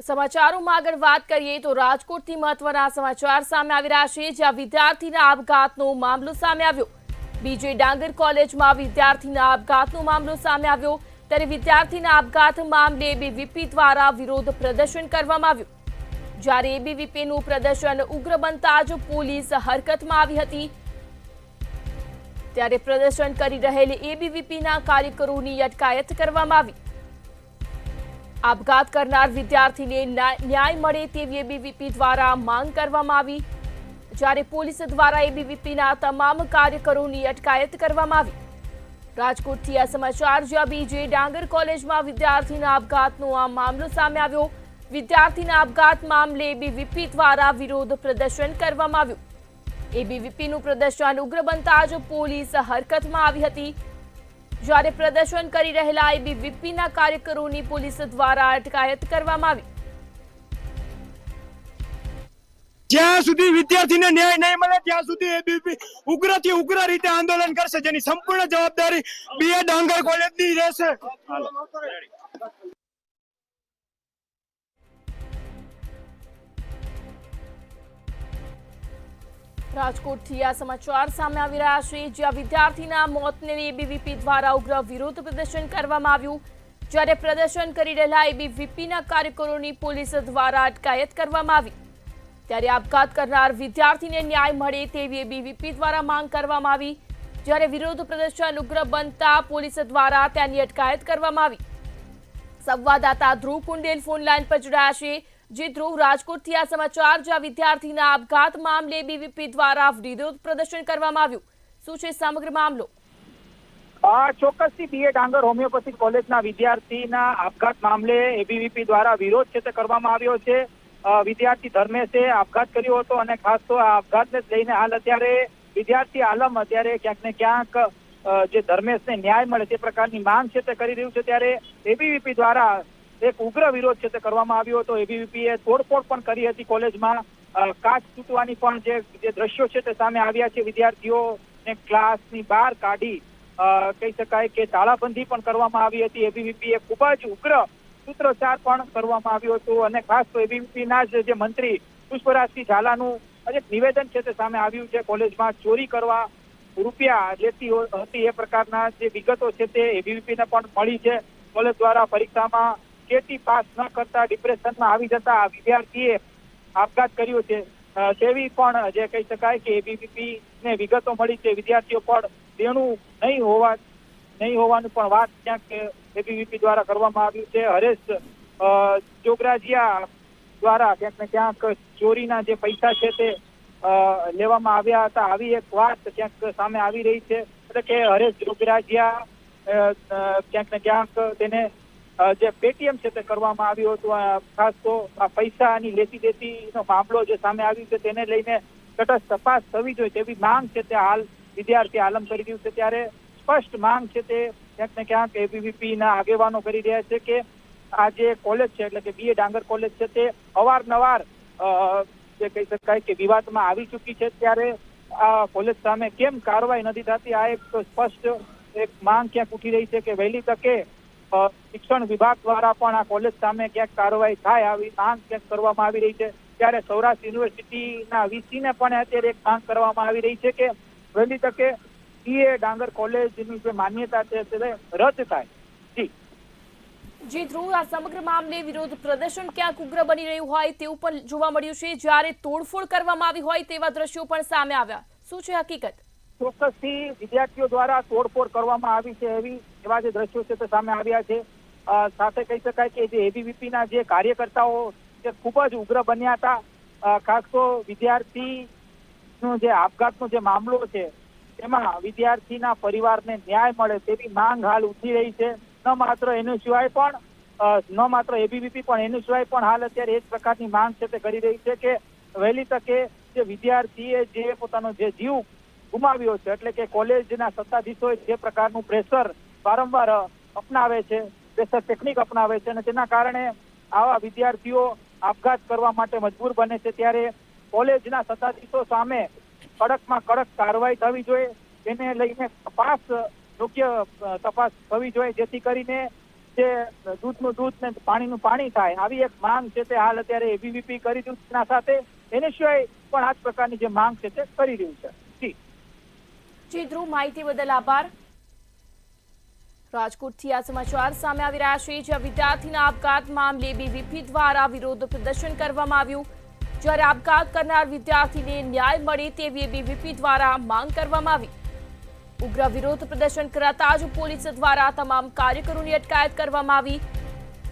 સમાચારોમાં આગળ વાત કરીએ તો રાજકોટથી મહત્વના સમાચાર સામે આવી રહ્યા છે, જ્યાં વિદ્યાર્થીના આપઘાતનો મામલો સામે આવ્યો। બીજે ડાંગર કોલેજમાં વિદ્યાર્થીના આપઘાતનો મામલો સામે આવ્યો, ત્યારે વિદ્યાર્થીના આપઘાત મામલે એબીવીપી દ્વારા વિરોધ પ્રદર્શન કરવામાં આવ્યું। જ્યારે એબીવીપીનું પ્રદર્શન ઉગ્ર બનતા જ પોલીસ હરકતમાં આવી હતી, ત્યારે પ્રદર્શન કરી રહેલ એબીવીપીના કાર્યકરોની અટકાયત કરવામાં આવી। આપઘાત કરનાર વિદ્યાર્થીને ન્યાય મળે તેવી એબીવીપી દ્વારા માંગ કરવામાં આવી, જ્યારે પોલીસ દ્વારા એબીવીપીના તમામ કાર્યકરોની અટકાયત કરવામાં આવી। રાજકોટથી આ સમાચાર, જ્યાં બીજે ડાંગર કોલેજમાં વિદ્યાર્થીના આપઘાતનો આ મામલો સામે આવ્યો। વિદ્યાર્થીના આપઘાત મામલે એબીવીપી દ્વારા વિરોધ પ્રદર્શન કરવામાં આવ્યું। એબીવીપીનું પ્રદર્શન ઉગ્ર બનતા જ પોલીસ હરકતમાં આવી હતી, જ્યારે પ્રદર્શન કરી રહેલા એબીવીપીના કાર્યકરોની પોલીસ દ્વારા અટકાયત કરવામાં આવી। જ્યાં સુધી વિદ્યાર્થીને ન્યાય નહીં મળે ત્યાં સુધી એબીવીપી ઉગ્રથી ઉગ્ર રીતે આંદોલન કરશે, જેની સંપૂર્ણ જવાબદારી બીએ ડાંગર કોલેજની રહેશે। રાજકોટથી આ સમાચાર સામે આવી રહ્યા છે, જ્યાં વિદ્યાર્થીના મોતને એબીવીપી દ્વારા ઉગ્ર વિરોધ પ્રદર્શન કરવામાં આવ્યું, જ્યારે પ્રદર્શન કરી રહેલા એબીવીપીના કાર્યકરોની પોલીસ દ્વારા અટકાયત કરવામાં આવી। ત્યારે આપઘાત કરનાર વિદ્યાર્થીને ન્યાય મળે તેવી એબીવીપી દ્વારા માંગ કરવામાં આવી, જ્યારે વિરોધ પ્રદર્શન ઉગ્ર બનતા પોલીસ દ્વારા તેની અટકાયત કરવામાં આવી। સંવાદદાતા ધ્રુવ કુંડેલ ફોન લાઈન પર જોડાયા છે। જે ધ્રુવ, રાજકોટથી આ સમાચાર, જ્યાં વિદ્યાર્થીના આપઘાત મામલે એબીવીપી દ્વારા વિરોધ પ્રદર્શન કરવામાં આવ્યું, શું છે સમગ્ર મામલો? ચોક્કસથી બીએ ડાંગર હોમિયોપેથિક કોલેજના વિદ્યાર્થીના આપઘાત મામલે એબીવીપી દ્વારા વિરોધ છે તે કરવામાં આવ્યો છે। વિદ્યાર્થી ધર્મેશે આપઘાત કર્યો હતો અને ખાસ તો આ આપઘાતને લઈને હાલ અત્યારે વિદ્યાર્થી આલમ અત્યારે ક્યાંક ને ક્યાંક જે ધર્મેશને ન્યાય મળે તે પ્રકારની માંગ છે તે કરી રહ્યું છે। ત્યારે એબીવીપી દ્વારા એક ઉગ્ર વિરોધ છે તે કરવામાં આવ્યો હતો। એબીવીપીએ તોડફોડ પણ કરી હતી કોલેજમાં, કાચ તૂટવાની પણ જે દ્રશ્યો છે તે સામે આવ્યા છે। વિદ્યાર્થીઓને ક્લાસની બહાર કાઢી કહી શકાય કે તાળાબંધી પણ કરવામાં આવી હતી। એબીવીપીએ ખૂબ જ ઉગ્ર સૂત્રોચ્ચાર પણ કરવામાં આવ્યો હતો અને ખાસ તો એબીવીપીના જે મંત્રી પુષ્પરાજસિંહ ઝાલાનું એક નિવેદન છે તે સામે આવ્યું છે। કોલેજમાં ચોરી કરવા રૂપિયા લેતી હતી એ પ્રકારના જે વિગતો છે તે એબીવીપીને પણ મળી છે। કોલેજ દ્વારા પરીક્ષામાં કેટી પાસ ન કરતા ડિપ્રેશનમાં આવી જતા વિદ્યાર્થીએ આપઘાત કર્યો છે તેવી પણ જે કહી શકાય કે એબીવીપીને વિગતો મળી છે। વિદ્યાર્થીઓ પણ દેણું નહીં હોવાનું પણ વાત ક્યાંક એબીવીપી દ્વારા કરવામાં આવ્યું છે। હરેશ જોગરાજીયા દ્વારા ક્યાંક ને ક્યાંક ચોરીના જે પૈસા છે તે લેવામાં આવ્યા હતા, આવી એક વાત ક્યાંક સામે આવી રહી છે। એટલે કે હરેશ જોગરાજીયા ક્યાંક ને ક્યાંક તેને જે પેટીએમ છે તે કરવામાં આવ્યું હતું। ખાસ તો આ પૈસાની લેતી દેતીનો મામલો જે સામે આવ્યો છે તેને લઈને તટસ્થ તપાસ થવી જોઈએ તેવી માંગ છે તે હાલ વિદ્યાર્થી આલમ કરી રહ્યું છે। ત્યારે સ્પષ્ટ માંગ છે તે ક્યાંક ને ક્યાંક એબીવીપીના આગેવાનો કરી રહ્યા છે કે આ જે કોલેજ છે એટલે કે બીએ ડાંગર કોલેજ છે તે અવારનવાર જે કહી શકાય કે વિવાદમાં આવી ચૂકી છે, ત્યારે આ કોલેજ સામે કેમ કાર્યવાહી નથી થતી, આ એક સ્પષ્ટ એક માંગ ક્યાંક ઉઠી રહી છે કે વહેલી તકે શિક્ષણ વિભાગ દ્વારા પણ આ કોલેજ સામે ક્યાંક કાર્યવાહી થાય આવી માંગ ક્યાંક કરવામાં આવી રહી છે। ત્યારે સૌરાષ્ટ્ર યુનિવર્સિટીના વીસીને પણ અત્યારે એક માંગ કરવામાં આવી રહી છે કે વહેલી તકે બીએ ડાંગર કોલેજની જે માન્યતા છે તે રદ થાય। જી ધ્રુવ, આ સમગ્ર મામલે વિરોધ પ્રદર્શન ક્યાંક ઉગ્ર બની રહ્યું હોય તેવું પણ જોવા મળ્યું છે, જ્યારે તોડફોડ કરવામાં આવી હોય તેવા દ્રશ્યો પણ સામે આવ્યા, શું છે હકીકત? ચોક્કસથી વિદ્યાર્થીઓ દ્વારા તોડફોડ કરવામાં આવી છે એવા જે દ્રશ્યો છે તે સામે આવ્યા છે। સાથે કહી શકાય કે જે એબીવીપીના જે કાર્યકર્તાઓ જે ખૂબ જ ઉગ્ર બન્યા હતા, ખાસ તો વિદ્યાર્થીનો જે આપઘાતનો જે મામલો છે તેમાં વિદ્યાર્થીના પરિવારને ન્યાય મળે તેવી માંગ હાલ ઉઠી રહી છે। ન માત્ર એનું સિવાય પણ ન માત્ર એબીવીપી પણ એનું સિવાય પણ હાલ અત્યારે એ જ પ્રકારની માંગ છે તે કરી રહી છે કે વહેલી તકે જે વિદ્યાર્થીએ જે પોતાનો જે જીવ ગુમાવ્યો છે એટલે કે કોલેજના સત્તાધીશોએ જે પ્રકારનું પ્રેશર વારંવાર અપનાવે છે, પ્રેશર ટેકનિક અપનાવે છે અને તેના કારણે આવા વિદ્યાર્થીઓ આપઘાત કરવા માટે મજબૂર બને છે। ત્યારે કોલેજના સત્તાધીશો સામે કડકમાં કડક કાર્યવાહી થવી જોઈએ, તેને લઈને યોગ્ય તપાસ થવી જોઈએ, જેથી કરીને જે દૂધનું દૂધ ને પાણીનું પાણી થાય, આવી એક માંગ છે તે હાલ અત્યારે એબીવીપી કરી રહ્યું છે. સાથે એની સિવાય પણ આ જ પ્રકારની જે માંગ છે તે કરી રહ્યું છે. જી ધ્રુવ, માહિતી બદલ આભાર. રાજકોટથી આ સમાચાર સામે આવી રહ્યા છે, જ્યાં વિદ્યાર્થીના આપઘાત મામલે એબીવીપી દ્વારા વિરોધ પ્રદર્શન કરવામાં આવ્યું. જ્યારે આપઘાત કરનાર વિદ્યાર્થીને ન્યાય મળે તેવી એબીવીપી દ્વારા માંગ કરવામાં આવી. ઉગ્ર વિરોધ પ્રદર્શન કરાતા જ પોલીસ દ્વારા તમામ કાર્યકરોની અટકાયત કરવામાં આવી.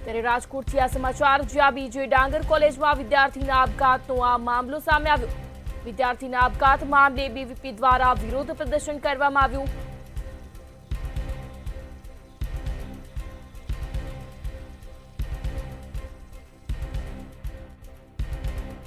ત્યારે રાજકોટથી આ સમાચાર, જ્યાં બીજે ડાંગર કોલેજમાં વિદ્યાર્થીના આપઘાતનો આ મામલો સામે આવ્યો. વિદ્યાર્થીના આપઘાત મામલે એબીવીપી દ્વારા વિરોધ પ્રદર્શન કરવામાં આવ્યું.